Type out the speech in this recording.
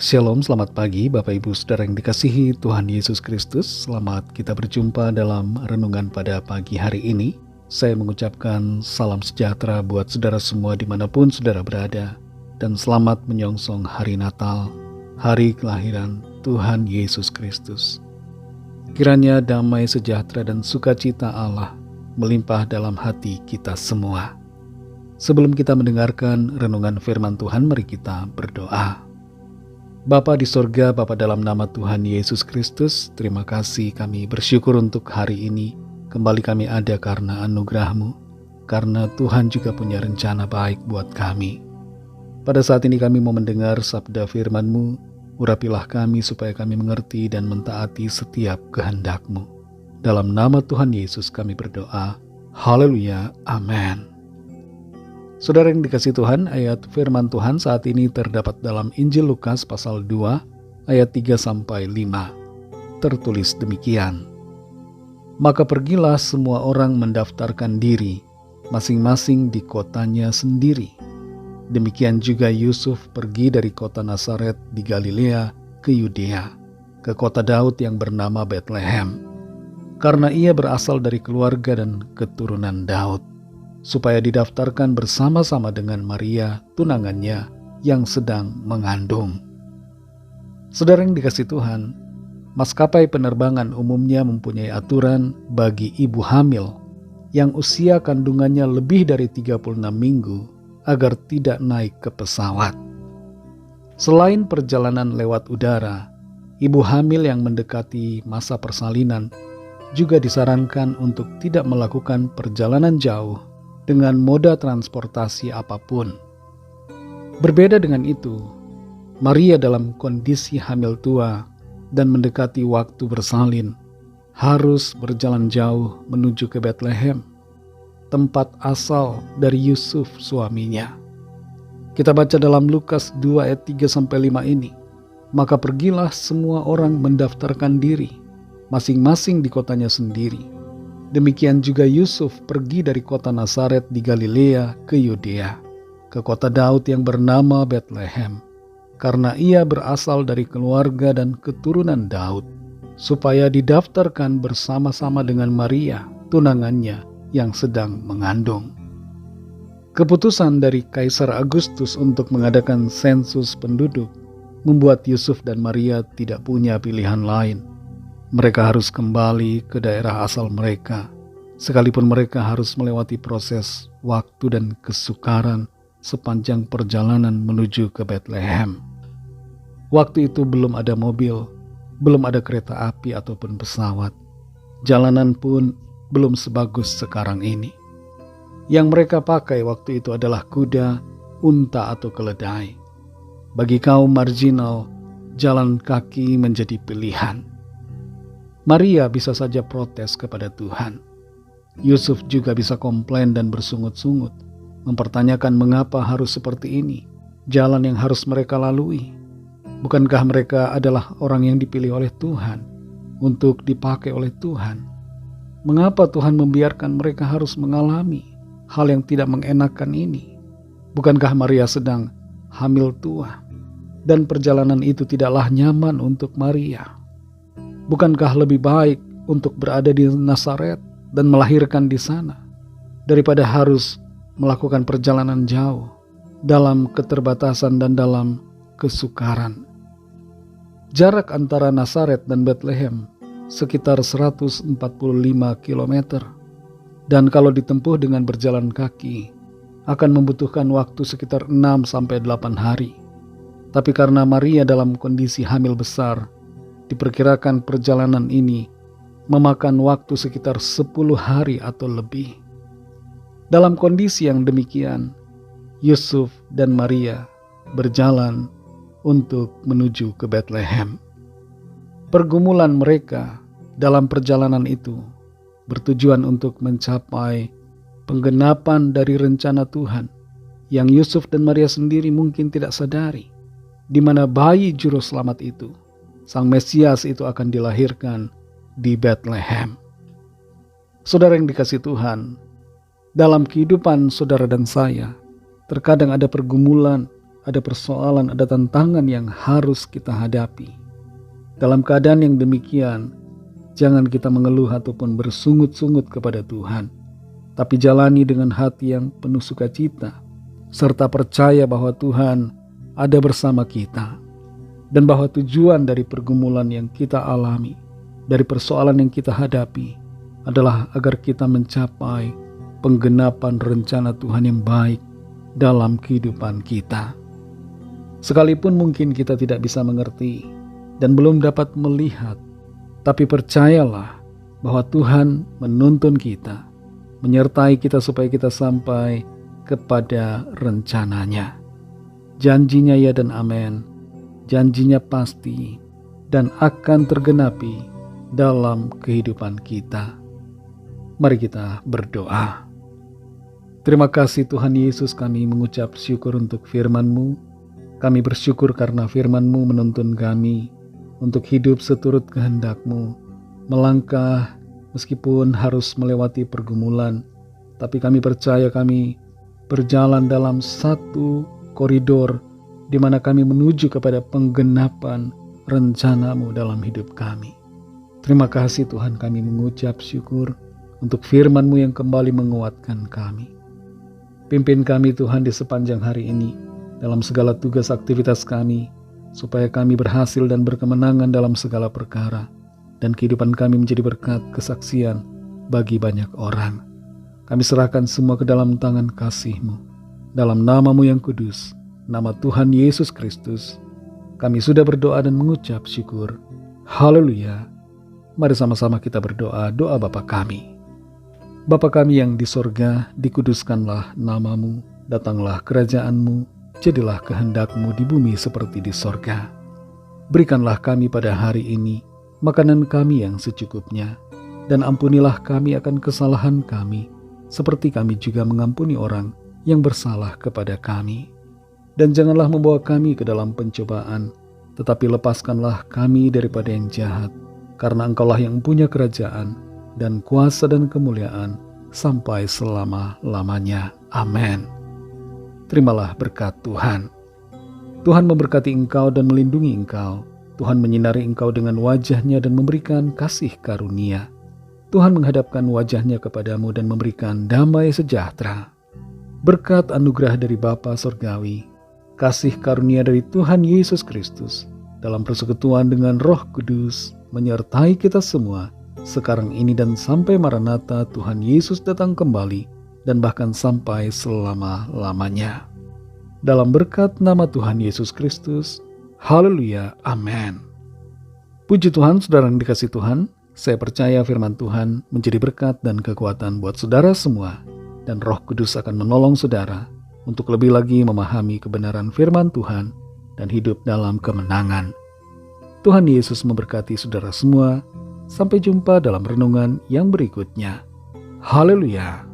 Shalom, selamat pagi Bapak Ibu Saudara yang dikasihi Tuhan Yesus Kristus. Selamat kita berjumpa dalam renungan pada pagi hari ini. Saya mengucapkan salam sejahtera buat saudara semua dimanapun saudara berada. Dan selamat menyongsong hari Natal, hari kelahiran Tuhan Yesus Kristus. Kiranya damai sejahtera dan sukacita Allah melimpah dalam hati kita semua. Sebelum kita mendengarkan renungan firman Tuhan, mari kita berdoa. Bapa di sorga, Bapa dalam nama Tuhan Yesus Kristus, terima kasih, kami bersyukur untuk hari ini. Kembali kami ada karena anugerah-Mu, karena Tuhan juga punya rencana baik buat kami. Pada saat ini kami mau mendengar sabda firman-Mu, urapilah kami supaya kami mengerti dan mentaati setiap kehendak-Mu. Dalam nama Tuhan Yesus kami berdoa, haleluya, amin. Saudara yang dikasihi Tuhan, ayat firman Tuhan saat ini terdapat dalam Injil Lukas pasal 2 ayat 3-5. Tertulis demikian. Maka pergilah semua orang mendaftarkan diri, masing-masing di kotanya sendiri. Demikian juga Yusuf pergi dari kota Nazaret di Galilea ke Yudea, ke kota Daud yang bernama Betlehem, karena ia berasal dari keluarga dan keturunan Daud, supaya didaftarkan bersama-sama dengan Maria, tunangannya, yang sedang mengandung. Saudara yang dikasihi Tuhan, maskapai penerbangan umumnya mempunyai aturan bagi ibu hamil yang usia kandungannya lebih dari 36 minggu agar tidak naik ke pesawat. Selain perjalanan lewat udara, ibu hamil yang mendekati masa persalinan juga disarankan untuk tidak melakukan perjalanan jauh dengan moda transportasi apapun. Berbeda dengan itu, Maria dalam kondisi hamil tua dan mendekati waktu bersalin harus berjalan jauh menuju ke Betlehem, tempat asal dari Yusuf suaminya. Kita baca dalam Lukas 2 ayat 3-5 ini. Maka pergilah semua orang mendaftarkan diri, masing-masing di kotanya sendiri. Demikian juga Yusuf pergi dari kota Nazaret di Galilea ke Yudea, ke kota Daud yang bernama Betlehem, karena ia berasal dari keluarga dan keturunan Daud, supaya didaftarkan bersama-sama dengan Maria, tunangannya yang sedang mengandung. Keputusan dari Kaisar Agustus untuk mengadakan sensus penduduk membuat Yusuf dan Maria tidak punya pilihan lain. Mereka harus kembali ke daerah asal mereka, sekalipun mereka harus melewati proses waktu dan kesukaran sepanjang perjalanan menuju ke Betlehem. Waktu itu belum ada mobil, belum ada kereta api ataupun pesawat. Jalanan pun belum sebagus sekarang ini. Yang mereka pakai waktu itu adalah kuda, unta atau keledai. Bagi kaum marginal, jalan kaki menjadi pilihan. Maria bisa saja protes kepada Tuhan. Yusuf juga bisa komplain dan bersungut-sungut, mempertanyakan mengapa harus seperti ini, jalan yang harus mereka lalui. Bukankah mereka adalah orang yang dipilih oleh Tuhan, untuk dipakai oleh Tuhan? Mengapa Tuhan membiarkan mereka harus mengalami hal yang tidak mengenakan ini? Bukankah Maria sedang hamil tua, dan perjalanan itu tidaklah nyaman untuk Maria? Bukankah lebih baik untuk berada di Nazaret dan melahirkan di sana daripada harus melakukan perjalanan jauh dalam keterbatasan dan dalam kesukaran? Jarak antara Nazaret dan Betlehem sekitar 145 km, dan kalau ditempuh dengan berjalan kaki akan membutuhkan waktu sekitar 6-8 hari. Tapi karena Maria dalam kondisi hamil besar, diperkirakan perjalanan ini memakan waktu sekitar 10 hari atau lebih. Dalam kondisi yang demikian, Yusuf dan Maria berjalan untuk menuju ke Betlehem. Pergumulan mereka dalam perjalanan itu bertujuan untuk mencapai penggenapan dari rencana Tuhan yang Yusuf dan Maria sendiri mungkin tidak sadari, di mana bayi juru selamat itu, Sang Mesias itu, akan dilahirkan di Betlehem. Saudara yang dikasihi Tuhan, dalam kehidupan saudara dan saya, terkadang ada pergumulan, ada persoalan, ada tantangan yang harus kita hadapi. Dalam keadaan yang demikian, jangan kita mengeluh ataupun bersungut-sungut kepada Tuhan, tapi jalani dengan hati yang penuh sukacita, serta percaya bahwa Tuhan ada bersama kita, dan bahwa tujuan dari pergumulan yang kita alami, dari persoalan yang kita hadapi, adalah agar kita mencapai penggenapan rencana Tuhan yang baik dalam kehidupan kita. Sekalipun mungkin kita tidak bisa mengerti dan belum dapat melihat, tapi percayalah bahwa Tuhan menuntun kita, menyertai kita supaya kita sampai kepada rencananya. Janjinya ya dan amin, janjinya pasti dan akan tergenapi dalam kehidupan kita. Mari kita berdoa. Terima kasih Tuhan Yesus, kami mengucap syukur untuk firman-Mu. Kami bersyukur karena firman-Mu menuntun kami untuk hidup seturut kehendak-Mu, melangkah meskipun harus melewati pergumulan, tapi kami percaya kami berjalan dalam satu koridor di mana kami menuju kepada penggenapan rencana-Mu dalam hidup kami. Terima kasih Tuhan, kami mengucap syukur untuk firman-Mu yang kembali menguatkan kami. Pimpin kami Tuhan di sepanjang hari ini dalam segala tugas aktivitas kami, supaya kami berhasil dan berkemenangan dalam segala perkara, dan kehidupan kami menjadi berkat kesaksian bagi banyak orang. Kami serahkan semua ke dalam tangan kasih-Mu. Dalam nama-Mu yang kudus, nama Tuhan Yesus Kristus, kami sudah berdoa dan mengucap syukur. Haleluya. Mari sama-sama kita berdoa, doa Bapa kami. Bapa kami yang di sorga, dikuduskanlah nama-Mu, datanglah kerajaan-Mu, jadilah kehendak-Mu di bumi seperti di sorga. Berikanlah kami pada hari ini makanan kami yang secukupnya, dan ampunilah kami akan kesalahan kami, seperti kami juga mengampuni orang yang bersalah kepada kami. Dan janganlah membawa kami ke dalam pencobaan, tetapi lepaskanlah kami daripada yang jahat, karena Engkaulah yang punya kerajaan, dan kuasa dan kemuliaan sampai selama-lamanya. Amin. Terimalah berkat Tuhan. Tuhan memberkati engkau dan melindungi engkau. Tuhan menyinari engkau dengan wajah-Nya dan memberikan kasih karunia. Tuhan menghadapkan wajah-Nya kepadamu dan memberikan damai sejahtera. Berkat anugerah dari Bapa Surgawi, kasih karunia dari Tuhan Yesus Kristus, dalam persekutuan dengan Roh Kudus, menyertai kita semua, sekarang ini dan sampai Maranatha Tuhan Yesus datang kembali, dan bahkan sampai selama-lamanya. Dalam berkat nama Tuhan Yesus Kristus, haleluya, amin. Puji Tuhan, saudara yang dikasihi Tuhan, saya percaya firman Tuhan menjadi berkat dan kekuatan buat saudara semua, dan Roh Kudus akan menolong saudara untuk lebih lagi memahami kebenaran firman Tuhan dan hidup dalam kemenangan. Tuhan Yesus memberkati saudara semua. Sampai jumpa dalam renungan yang berikutnya. Haleluya.